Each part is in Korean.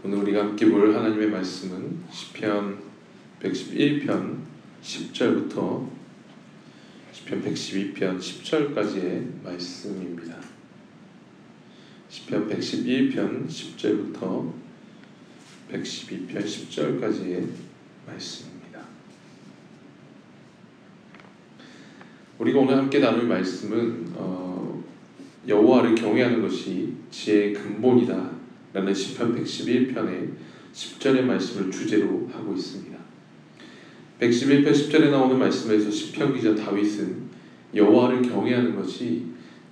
오늘 우리가 함께 볼 하나님의 말씀은 시편 111편 10절부터 시편 112편 10절까지의 말씀입니다. 시편 111편 10절부터 112편 10절까지의 말씀입니다. 우리가 오늘 함께 나눌 말씀은 여호와를 경외하는 것이 지혜의 근본이다 라는 시편 111편의 10절의 말씀을 주제로 하고 있습니다. 111편 10절에 나오는 말씀에서 시편 기자 다윗은 여호와를 경외하는 것이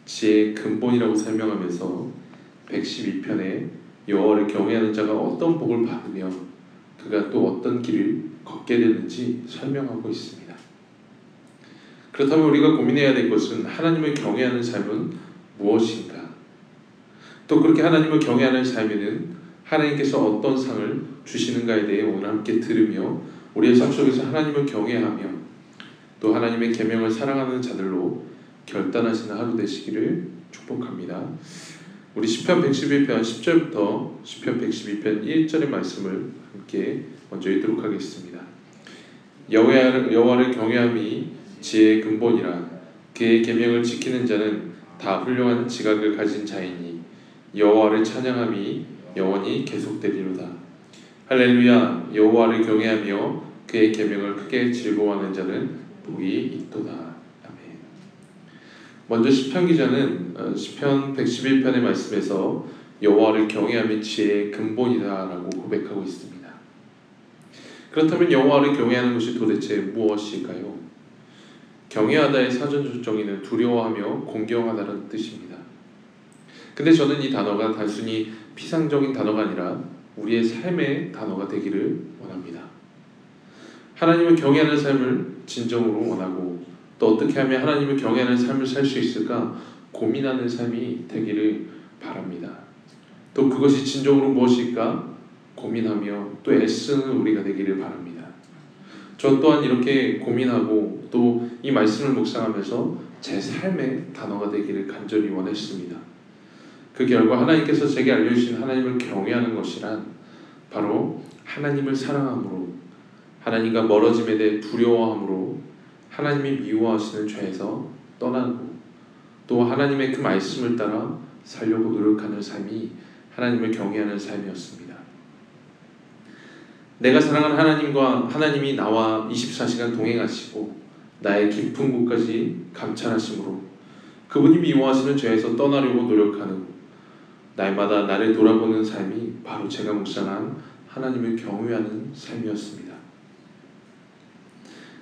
지혜의 근본이라고 설명하면서 112편에 여호와를 경외하는 자가 어떤 복을 받으며 그가 또 어떤 길을 걷게 되는지 설명하고 있습니다. 그렇다면 우리가 고민해야 될 것은 하나님을 경외하는 삶은 무엇인가? 또 그렇게 하나님을 경외하는 삶에는 하나님께서 어떤 상을 주시는가에 대해 오늘 함께 들으며 우리의 삶 속에서 하나님을 경외하며 또 하나님의 계명을 사랑하는 자들로 결단하시는 하루 되시기를 축복합니다. 우리 시편 111편 10절부터 시편 112편 1절의 말씀을 함께 먼저 읽도록 하겠습니다. 여호와를 경외함이 지혜의 근본이라 그의 계명을 지키는 자는 다 훌륭한 지각을 가진 자이니 여호와를 찬양함이 영원히 계속되리로다. 할렐루야. 여호와를 경외하며 그의 계명을 크게 즐거워하는 자는 복이 있도다. 아멘. 먼저 시편 기자는 시편 111편의 말씀에서 여호와를 경외함이 지혜의 근본이다라고 고백하고 있습니다. 그렇다면 여호와를 경외하는 것이 도대체 무엇일까요? 경외하다의 사전 정의는 두려워하며 공경하다는 뜻입니다. 근데 저는 이 단어가 단순히 피상적인 단어가 아니라 우리의 삶의 단어가 되기를 원합니다. 하나님을 경외하는 삶을 진정으로 원하고 또 어떻게 하면 하나님을 경외하는 삶을 살 수 있을까 고민하는 삶이 되기를 바랍니다. 또 그것이 진정으로 무엇일까 고민하며 또 애쓰는 우리가 되기를 바랍니다. 저 또한 이렇게 고민하고 또 이 말씀을 묵상하면서 제 삶의 단어가 되기를 간절히 원했습니다. 그 결과 하나님께서 제게 알려주신 하나님을 경외하는 것이란 바로 하나님을 사랑함으로 하나님과 멀어짐에 대해 두려워함으로 하나님이 미워하시는 죄에서 떠나고 또 하나님의 그 말씀을 따라 살려고 노력하는 삶이 하나님을 경외하는 삶이었습니다. 내가 사랑하는 하나님과 하나님이 나와 24시간 동행하시고 나의 깊은 곳까지 감찰하심으로 그분이 미워하시는 죄에서 떠나려고 노력하는 날마다 나를 돌아보는 삶이 바로 제가 묵상한 하나님을 경외하는 삶이었습니다.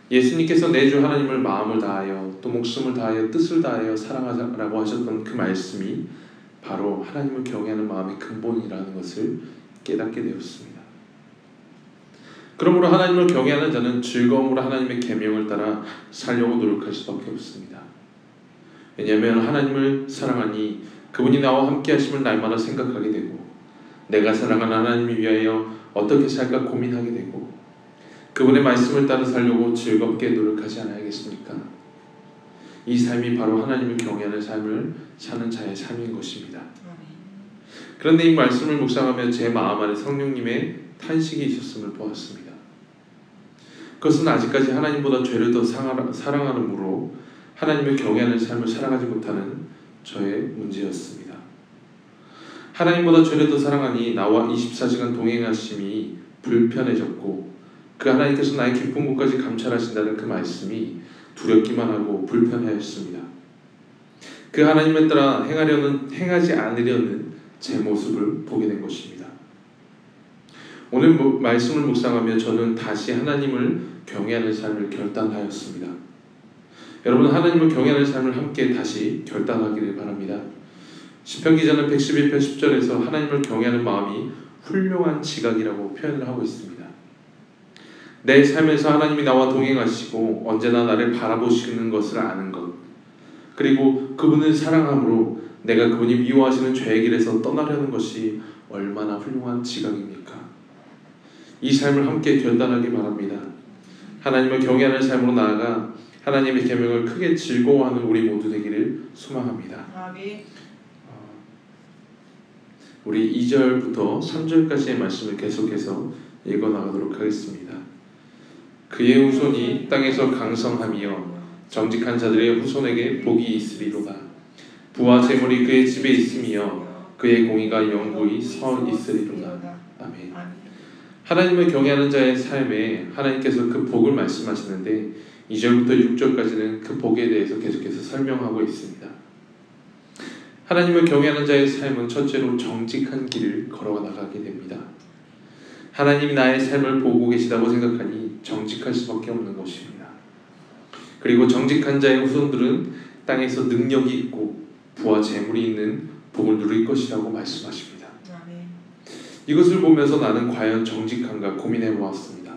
예수님께서 내 주 하나님을 마음을 다하여 또 목숨을 다하여 뜻을 다하여 사랑하라고 하셨던 그 말씀이 바로 하나님을 경외하는 마음의 근본이라는 것을 깨닫게 되었습니다. 그러므로 하나님을 경외하는 자는 즐거움으로 하나님의 계명을 따라 살려고 노력할 수밖에 없습니다. 왜냐하면 하나님을 사랑하니 그분이 나와 함께 하심을 날마다 생각하게 되고 내가 사랑하는 하나님을 위하여 어떻게 살까 고민하게 되고 그분의 말씀을 따라 살려고 즐겁게 노력하지 않아야겠습니까? 이 삶이 바로 하나님을 경외하는 삶을 사는 자의 삶인 것입니다. 그런데 이 말씀을 묵상하며 제 마음 안에 성령님의 탄식이 있었음을 보았습니다. 그것은 아직까지 하나님보다 죄를 더 사랑하므로 하나님을 경외하는 삶을 살아가지 못하는 저의 문제였습니다. 하나님보다 죄를 더 사랑하니 나와 24시간 동행하심이 불편해졌고 그 하나님께서 나의 깊은 곳까지 감찰하신다는 그 말씀이 두렵기만 하고 불편하였습니다. 그 하나님을 따라 행하지 않으려는 제 모습을 보게 된 것입니다. 오늘 말씀을 묵상하며 저는 다시 하나님을 경외하는 삶을 결단하였습니다. 여러분, 하나님을 경외하는 삶을 함께 다시 결단하기를 바랍니다. 시편 기자는 111편 10절에서 하나님을 경외하는 마음이 훌륭한 지각이라고 표현을 하고 있습니다. 내 삶에서 하나님이 나와 동행하시고 언제나 나를 바라보시는 것을 아는 것, 그리고 그분을 사랑함으로 내가 그분이 미워하시는 죄의 길에서 떠나려는 것이 얼마나 훌륭한 지각입니까? 이 삶을 함께 결단하기 바랍니다. 하나님을 경외하는 삶으로 나아가 하나님의 계명을 크게 즐거워하는 우리 모두 되기를 소망합니다. 우리 2절부터 3절까지의 말씀을 계속해서 읽어나가도록 하겠습니다. 그의 후손이 땅에서 강성하며 정직한 자들의 후손에게 복이 있으리로다. 부와 재물이 그의 집에 있으며 그의 공의가 영구히 서 있으리로다. 아멘. 하나님을 경외하는 자의 삶에 하나님께서 그 복을 말씀하시는데 2절부터 6절까지는 그 복에 대해서 계속해서 설명하고 있습니다. 하나님을 경외하는 자의 삶은 첫째로 정직한 길을 걸어나가게 됩니다. 하나님이 나의 삶을 보고 계시다고 생각하니 정직할 수밖에 없는 것입니다. 그리고 정직한 자의 후손들은 땅에서 능력이 있고 부와 재물이 있는 복을 누릴 것이라고 말씀하십니다. 이것을 보면서 나는 과연 정직한가 고민해 보았습니다.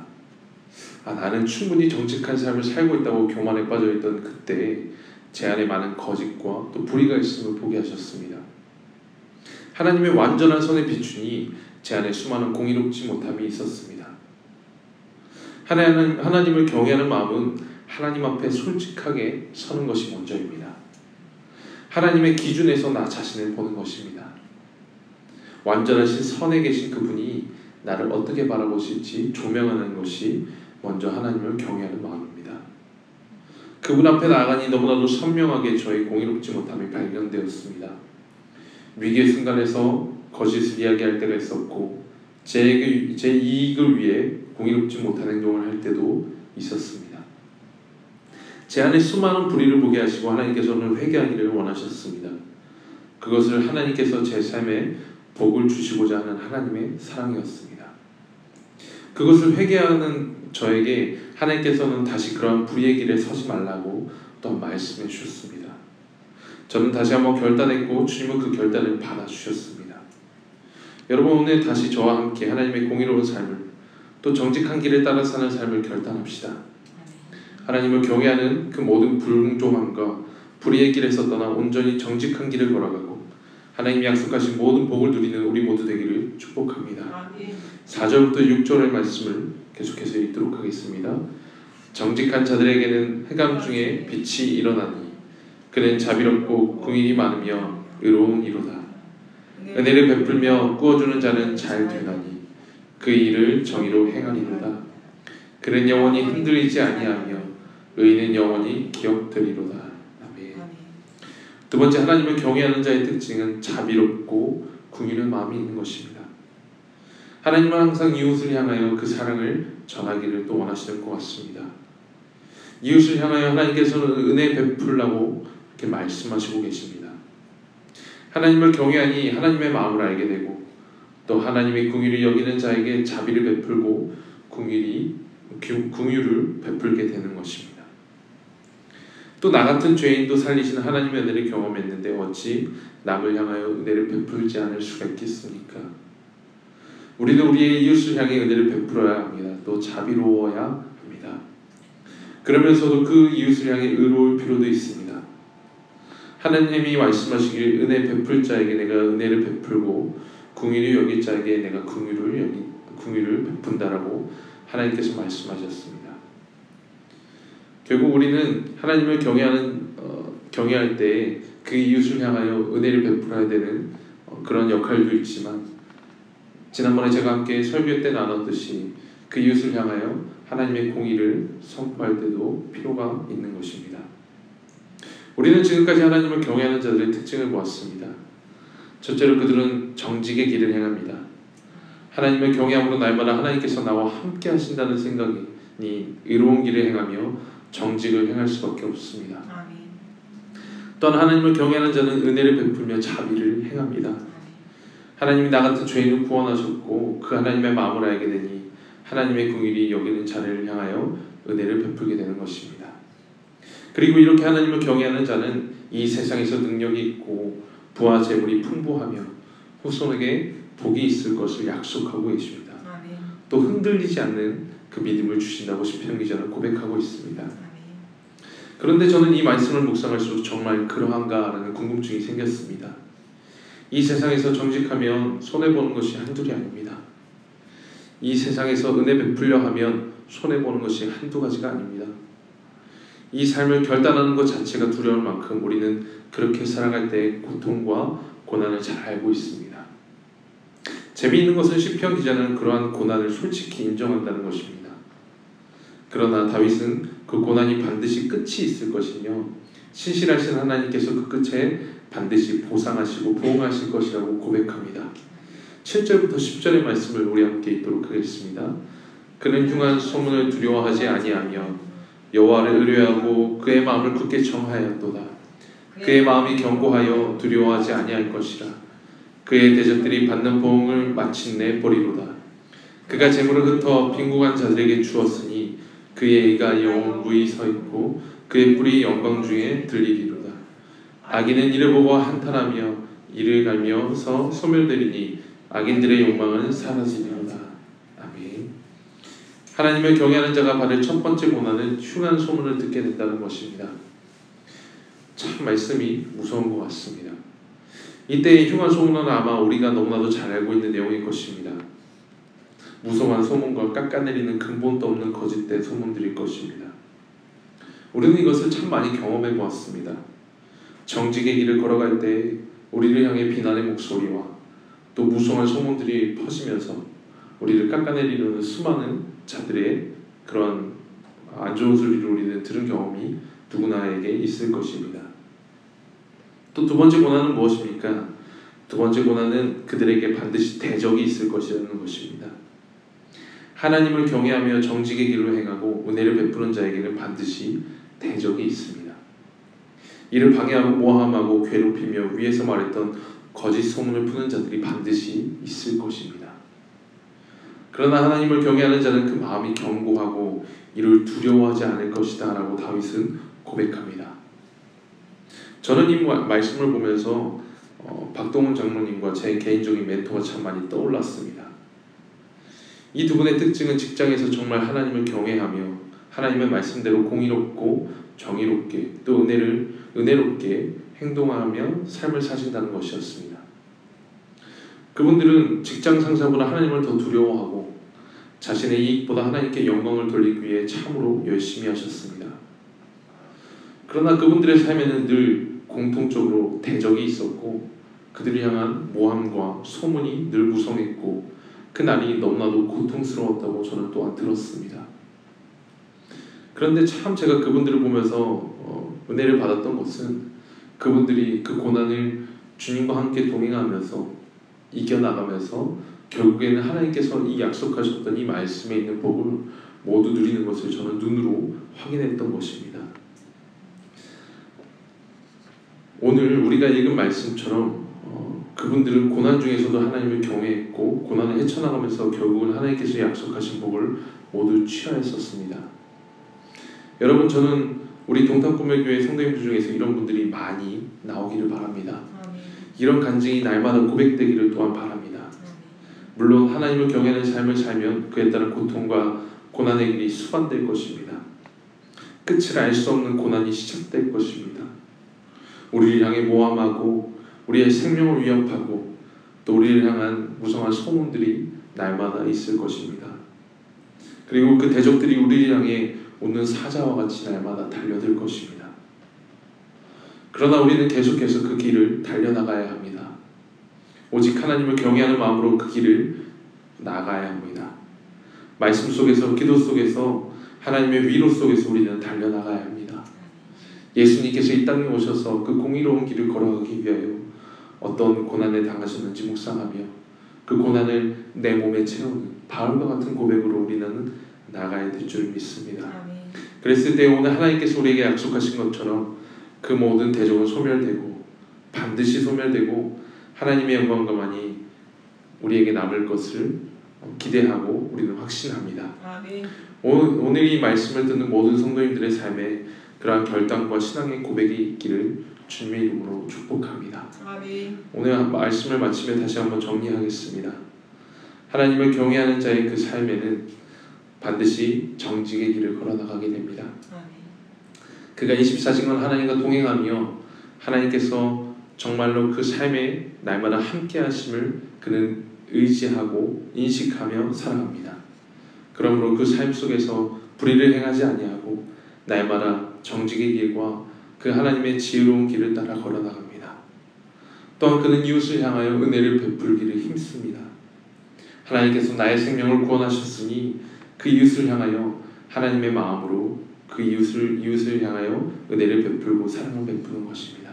나는 충분히 정직한 삶을 살고 있다고 교만에 빠져있던 그때 제 안에 많은 거짓과 또 불의가 있음을 보게 하셨습니다. 하나님의 완전한 선에 비추니 제 안에 수많은 공의롭지 못함이 있었습니다. 하나님을 경외하는 마음은 하나님 앞에 솔직하게 서는 것이 먼저입니다. 하나님의 기준에서 나 자신을 보는 것입니다. 완전하신 선에 계신 그분이 나를 어떻게 바라보실지 조명하는 것이 먼저 하나님을 경외하는 마음입니다. 그분 앞에 나아가니 너무나도 선명하게 저의 공의롭지 못함이 발견되었습니다. 위기의 순간에서 거짓을 이야기할 때가 있었고 제 이익을 위해 공의롭지 못한 행동을 할 때도 있었습니다. 제 안에 수많은 불의를 보게 하시고 하나님께서는 회개하기를 원하셨습니다. 그것을 하나님께서 제 삶에 복을 주시고자 하는 하나님의 사랑이었습니다. 그것을 회개하는 저에게 하나님께서는 다시 그러한 불의의 길에 서지 말라고 또 말씀해 주셨습니다. 저는 다시 한번 결단했고 주님은 그 결단을 받아주셨습니다. 여러분 오늘 다시 저와 함께 하나님의 공의로운 삶을 또 정직한 길을 따라 사는 삶을 결단합시다. 하나님을 경외하는 그 모든 불공정함과 불의의 길에서 떠나 온전히 정직한 길을 걸어가고 하나님이 약속하신 모든 복을 누리는 우리 모두 되기를 축복합니다. 4절부터 6절의 말씀을 계속해서 읽도록 하겠습니다. 정직한 자들에게는 해감 중에 빛이 일어나니 그는 자비롭고 궁일이 많으며 의로운 이로다. 은혜를 베풀며 꾸어주는 자는 잘 되나니 그 일을 정의로 행하리로다. 그는 영원히 흔들리지 아니하며 의인은 영원히 기억되리로다. 아멘. 두 번째, 하나님을 경외하는 자의 특징은 자비롭고 궁일한 마음이 있는 것입니다. 하나님은 항상 이웃을 향하여 그 사랑을 전하기를 또 원하시는 것 같습니다. 이웃을 향하여 하나님께서는 은혜 베풀라고 이렇게 말씀하시고 계십니다. 하나님을 경외하니 하나님의 마음을 알게 되고 또 하나님의 궁유를 여기는 자에게 자비를 베풀고 궁유를 베풀게 되는 것입니다. 또 나 같은 죄인도 살리시는 하나님의 은혜를 경험했는데 어찌 남을 향하여 은혜를 베풀지 않을 수가 있겠습니까? 우리는 우리의 이웃을 향해 은혜를 베풀어야 합니다. 또 자비로워야 합니다. 그러면서도 그 이웃을 향해 의로울 필요도 있습니다. 하나님이 말씀하시길 은혜 베풀 자에게 내가 은혜를 베풀고 궁유를 여길 자에게 내가 궁유를 베푼다라고 하나님께서 말씀하셨습니다. 결국 우리는 하나님을 경외할 때 그 이웃을 향하여 은혜를 베풀어야 되는 그런 역할도 있지만 지난번에 제가 함께 설교 때 나눴듯이 그 이웃을 향하여 하나님의 공의를 선포할 때도 필요가 있는 것입니다. 우리는 지금까지 하나님을 경외하는 자들의 특징을 보았습니다. 첫째로 그들은 정직의 길을 행합니다. 하나님을 경외함으로 날마다 하나님께서 나와 함께 하신다는 생각이 의로운 길을 행하며 정직을 행할 수밖에 없습니다. 또한 하나님을 경외하는 자는 은혜를 베풀며 자비를 행합니다. 하나님이 나 같은 죄인을 구원하셨고 그 하나님의 마음을 알게 되니 하나님의 긍휼히 여기는 자를 향하여 은혜를 베풀게 되는 것입니다. 그리고 이렇게 하나님을 경외하는 자는 이 세상에서 능력이 있고 부와 재물이 풍부하며 후손에게 복이 있을 것을 약속하고 계십니다. 또 흔들리지 않는 그 믿음을 주신다고 시편 기자는 고백하고 있습니다. 그런데 저는 이 말씀을 묵상할수록 정말 그러한가라는 궁금증이 생겼습니다. 이 세상에서 정직하면 손해보는 것이 한둘이 아닙니다. 이 세상에서 은혜 베풀려 하면 손해보는 것이 한두 가지가 아닙니다. 이 삶을 결단하는 것 자체가 두려울 만큼 우리는 그렇게 살아갈 때의 고통과 고난을 잘 알고 있습니다. 재미있는 것은 시편 기자는 그러한 고난을 솔직히 인정한다는 것입니다. 그러나 다윗은 그 고난이 반드시 끝이 있을 것이며 신실하신 하나님께서 그 끝에 반드시 보상하시고 보응하실 것이라고 고백합니다. 7절부터 10절의 말씀을 우리 함께 읽도록 하겠습니다. 그는 흉한 소문을 두려워하지 아니하며 여호와를 의뢰하고 그의 마음을 굳게 청하였도다. 그의 마음이 견고하여 두려워하지 아니할 것이라. 그의 대적들이 받는 보응을 마침내 보리로다. 그가 재물을 흩어 빈궁한 자들에게 주었으니 그의 의가 영원무이 서 있고 그의 뿔이 영광 중에 들리리로다. 악인은 이를 보고 한탄하며 이를 갈며서 소멸되리니 악인들의 욕망은 사라지리로다. 아멘. 하나님을 경외하는 자가 받을 첫 번째 고난은 흉한 소문을 듣게 된다는 것입니다. 참 말씀이 무서운 것 같습니다. 이때의 흉한 소문은 아마 우리가 너무나도 잘 알고 있는 내용일 것입니다. 무성한 소문과 깎아내리는 근본도 없는 거짓된 소문들일 것입니다. 우리는 이것을 참 많이 경험해 보았습니다. 정직의 길을 걸어갈 때 우리를 향해 비난의 목소리와 또 무성한 소문들이 퍼지면서 우리를 깎아내리려는 수많은 자들의 그런 안 좋은 소리를 우리는 들은 경험이 누구나에게 있을 것입니다. 또 두 번째 고난은 무엇입니까? 두 번째 고난은 그들에게 반드시 대적이 있을 것이라는 것입니다. 하나님을 경외하며 정직의 길로 행하고 은혜를 베푸는 자에게는 반드시 대적이 있습니다. 이를 방해하고 모함하고 괴롭히며 위에서 말했던 거짓 소문을 푸는 자들이 반드시 있을 것입니다. 그러나 하나님을 경외하는 자는 그 마음이 견고하고 이를 두려워하지 않을 것이다 라고 다윗은 고백합니다. 저는 이 말씀을 보면서 박동훈 장로님과 제 개인적인 멘토가 참 많이 떠올랐습니다. 이 두 분의 특징은 직장에서 정말 하나님을 경외하며 하나님의 말씀대로 공의롭고 정의롭게 또 은혜롭게 행동하며 삶을 사신다는 것이었습니다. 그분들은 직장 상사보다 하나님을 더 두려워하고 자신의 이익보다 하나님께 영광을 돌리기 위해 참으로 열심히 하셨습니다. 그러나 그분들의 삶에는 늘 공통적으로 대적이 있었고 그들을 향한 모함과 소문이 늘 무성했고 그 날이 너무나도 고통스러웠다고 저는 또한 들었습니다. 그런데 참 제가 그분들을 보면서 은혜를 받았던 것은 그분들이 그 고난을 주님과 함께 동행하면서 이겨나가면서 결국에는 하나님께서 이 약속하셨던 이 말씀에 있는 복을 모두 누리는 것을 저는 눈으로 확인했던 것입니다. 오늘 우리가 읽은 말씀처럼 그분들은 고난 중에서도 하나님을 경외했고 고난을 헤쳐나가면서 결국은 하나님께서 약속하신 복을 모두 취하였었습니다. 여러분, 저는 우리 동탄꿈의교회 성도님들 중에서 이런 분들이 많이 나오기를 바랍니다. 이런 간증이 날마다 고백되기를 또한 바랍니다. 물론 하나님을 경외하는 삶을 살면 그에 따른 고통과 고난의 길이 수반될 것입니다. 끝을 알 수 없는 고난이 시작될 것입니다. 우리를 향해 모함하고 우리의 생명을 위협하고 또 우리를 향한 무성한 소문들이 날마다 있을 것입니다. 그리고 그 대적들이 우리를 향해 오는 사자와 같이 날마다 달려들 것입니다. 그러나 우리는 계속해서 그 길을 달려나가야 합니다. 오직 하나님을 경외하는 마음으로 그 길을 나가야 합니다. 말씀 속에서, 기도 속에서, 하나님의 위로 속에서 우리는 달려나가야 합니다. 예수님께서 이 땅에 오셔서 그 공의로운 길을 걸어가기 위하여 어떤 고난을 당하셨는지 묵상하며 그 고난을 내 몸에 채우는 바울과 같은 고백으로 우리는 나가야 될 줄 믿습니다. 그랬을 때 오늘 하나님께서 우리에게 약속하신 것처럼 그 모든 대적은 소멸되고 반드시 소멸되고 하나님의 영광만이 우리에게 남을 것을 기대하고 우리는 확신합니다. 오늘 이 말씀을 듣는 모든 성도님들의 삶에 그러한 결단과 신앙의 고백이 있기를 주님의 이름으로 축복합니다. 오늘 말씀을 마치며 다시 한번 정리하겠습니다. 하나님을 경외하는 자의 그 삶에는 반드시 정직의 길을 걸어나가게 됩니다. 그가 24시간 하나님과 동행하며 하나님께서 정말로 그 삶에 날마다 함께 하심을 그는 의지하고 인식하며 살아갑니다. 그러므로 그 삶 속에서 불의를 행하지 아니하고 날마다 정직의 길과 그 하나님의 지혜로운 길을 따라 걸어나갑니다. 또한 그는 이웃을 향하여 은혜를 베풀기를 힘씁니다. 하나님께서 나의 생명을 구원하셨으니 그 이웃을 향하여 하나님의 마음으로 그 이웃을 향하여 은혜를 베풀고 사랑을 베푸는 것입니다.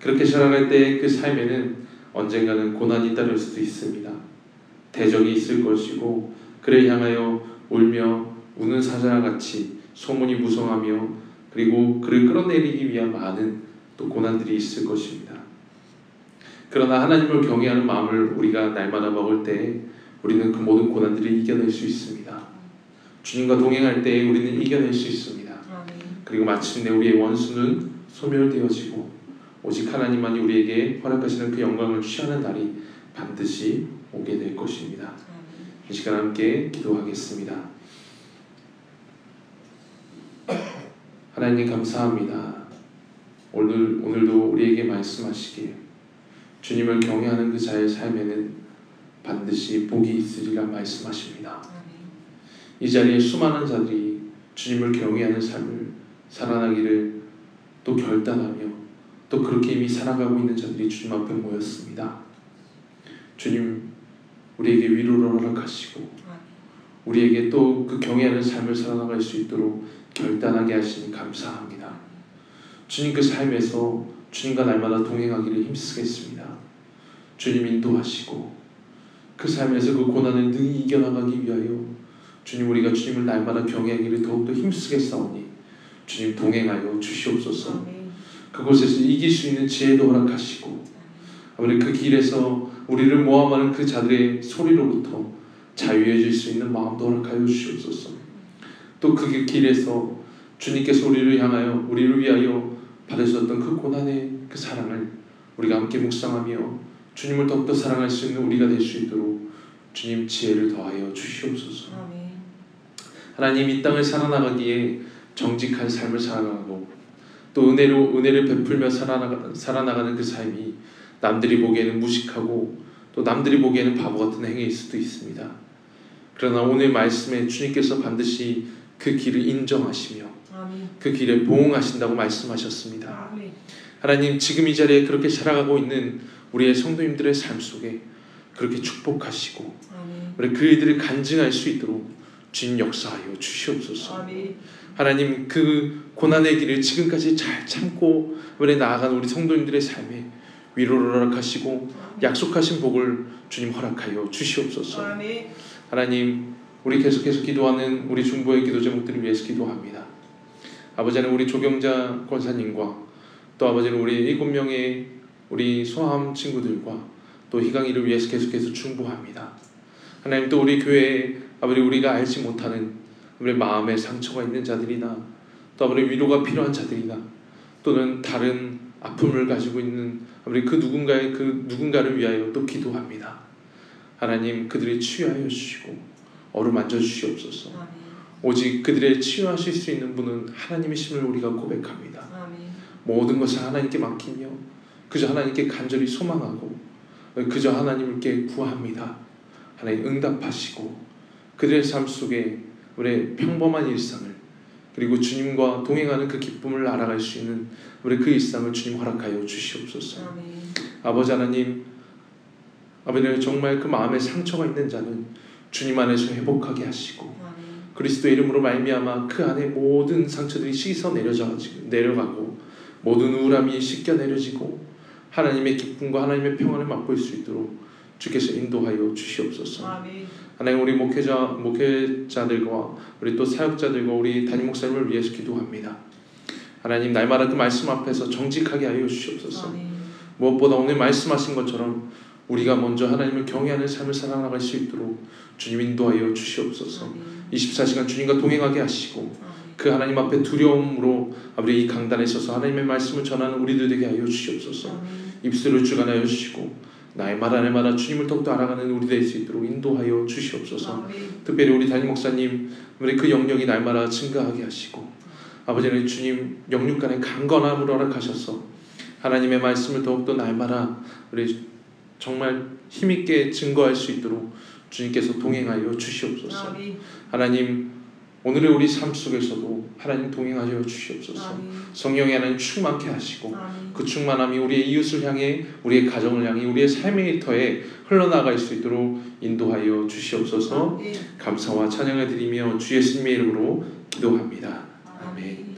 그렇게 살아갈 때 그 삶에는 언젠가는 고난이 따를 수도 있습니다. 대적이 있을 것이고 그를 향하여 울며 우는 사자와 같이 소문이 무성하며 그리고 그를 끌어내리기 위한 많은 또 고난들이 있을 것입니다. 그러나 하나님을 경외하는 마음을 우리가 날마다 먹을 때 우리는 그 모든 고난들을 이겨낼 수 있습니다. 주님과 동행할 때 우리는 이겨낼 수 있습니다. 그리고 마침내 우리의 원수는 소멸되어지고 오직 하나님만이 우리에게 허락하시는 그 영광을 취하는 날이 반드시 오게 될 것입니다. 이 시간 함께 기도하겠습니다. 하나님 감사합니다. 오늘도 우리에게 말씀하시길 주님을 경외하는 그 자의 삶에는 반드시 복이 있으리라 말씀하십니다. 이 자리에 수많은 자들이 주님을 경외하는 삶을 살아나기를 또 결단하며 또 그렇게 이미 살아가고 있는 자들이 주님 앞에 모였습니다. 주님 우리에게 위로를 허락하시고 우리에게 또 그 경외하는 삶을 살아나갈 수 있도록 결단하게 하시니 감사합니다. 주님 그 삶에서 주님과 날마다 동행하기를 힘쓰겠습니다. 주님 인도하시고 그 삶에서 그 고난을 능히 이겨나가기 위하여 주님 우리가 주님을 날마다 경외하기를 더욱더 힘쓰겠사오니 주님 동행하여 주시옵소서. 그곳에서 이길 수 있는 지혜도 허락하시고 아버지 그 길에서 우리를 모함하는 그 자들의 소리로부터 자유해질 수 있는 마음도 허락하여 주시옵소서. 또 그 길에서 주님께서 우리를 향하여 우리를 위하여 받으셨던 그 고난의 그 사랑을 우리가 함께 묵상하며 주님을 더욱더 사랑할 수 있는 우리가 될 수 있도록 주님 지혜를 더하여 주시옵소서. 하나님 이 땅을 살아나가기에 정직한 삶을 살아가고 또 은혜를 베풀며 살아나가는 그 삶이 남들이 보기에는 무식하고 또 남들이 보기에는 바보 같은 행위일 수도 있습니다. 그러나 오늘 말씀에 주님께서 반드시 그 길을 인정하시며 그 길에 보응하신다고 말씀하셨습니다. 하나님 지금 이 자리에 그렇게 살아가고 있는 우리의 성도님들의 삶 속에 그렇게 축복하시고 우리 그들을 간증할 수 있도록 주님 역사하여 주시옵소서. 하나님 그 고난의 길을 지금까지 잘 참고 우리 나아간 우리 성도님들의 삶에 위로를 허락하시고 약속하신 복을 주님 허락하여 주시옵소서. 하나님 우리 계속해서 기도하는 우리 중보의 기도 제목들을 위해서 기도합니다. 아버지는 우리 조경자 권사님과 또 아버지는 우리 7명의 우리 소아암 친구들과 또 희강이를 위해서 계속해서 중보합니다. 하나님 또 우리 교회에 아버지 우리가 알지 못하는 우리 마음에 상처가 있는 자들이나 또 아버지 위로가 필요한 자들이나 또는 다른 아픔을 가지고 있는 우리 그 누군가를 위하여 또 기도합니다. 하나님 그들이 치유하여 주시고 어루만져 주시옵소서. 오직 그들의 치유하실 수 있는 분은 하나님이심을 우리가 고백합니다. 모든 것을 하나님께 맡기며 그저 하나님께 간절히 소망하고 그저 하나님께 구합니다. 하나님 응답하시고 그들의 삶 속에 우리의 평범한 일상을 그리고 주님과 동행하는 그 기쁨을 알아갈 수 있는 우리 그 일상을 주님 허락하여 주시옵소서. 아버지 하나님 아버지 정말 그 마음에 상처가 있는 자는 주님 안에서 회복하게 하시고 그리스도의 이름으로 말미암아 그 안에 모든 상처들이 씻어 내려가고 모든 우울함이 씻겨 내려지고 하나님의 기쁨과 하나님의 평안을 맛볼 수 있도록 주께서 인도하여 주시옵소서. 하나님 우리 목회자들과 우리 또 사역자들과 우리 담임 목사님을 위해서 기도합니다. 하나님 날마다 그 말씀 앞에서 정직하게 하여 주시옵소서. 무엇보다 오늘 말씀하신 것처럼 우리가 먼저 하나님을 경외하는 삶을 살아나갈 수 있도록 주님 인도하여 주시옵소서. 24시간 주님과 동행하게 하시고 그 하나님 앞에 두려움으로 아버지 이 강단에 서서 하나님의 말씀을 전하는 우리들 되게 하여 주시옵소서. 입술을 주관하여 주시고 나의 말 날마다 주님을 더욱더 알아가는 우리 될 수 있도록 인도하여 주시옵소서. 특별히 우리 담임 목사님 우리 그 영역이 날마다 증가하게 하시고 아버지는 주님 영육간의 강건함을 허락하셔서 하나님의 말씀을 더욱더 날마다 우리 정말 힘있게 증거할 수 있도록 주님께서 동행하여 주시옵소서. 하나님 오늘의 우리 삶 속에서도 하나님 동행하여 주시옵소서. 아멘. 성령의 하나님 충만케 하시고 아멘. 그 충만함이 우리의 이웃을 향해, 우리의 가정을 향해, 우리의 삶의 터에 흘러나갈 수 있도록 인도하여 주시옵소서. 아멘. 감사와 찬양을 드리며 주 예수님의 이름으로 기도합니다. 아멘.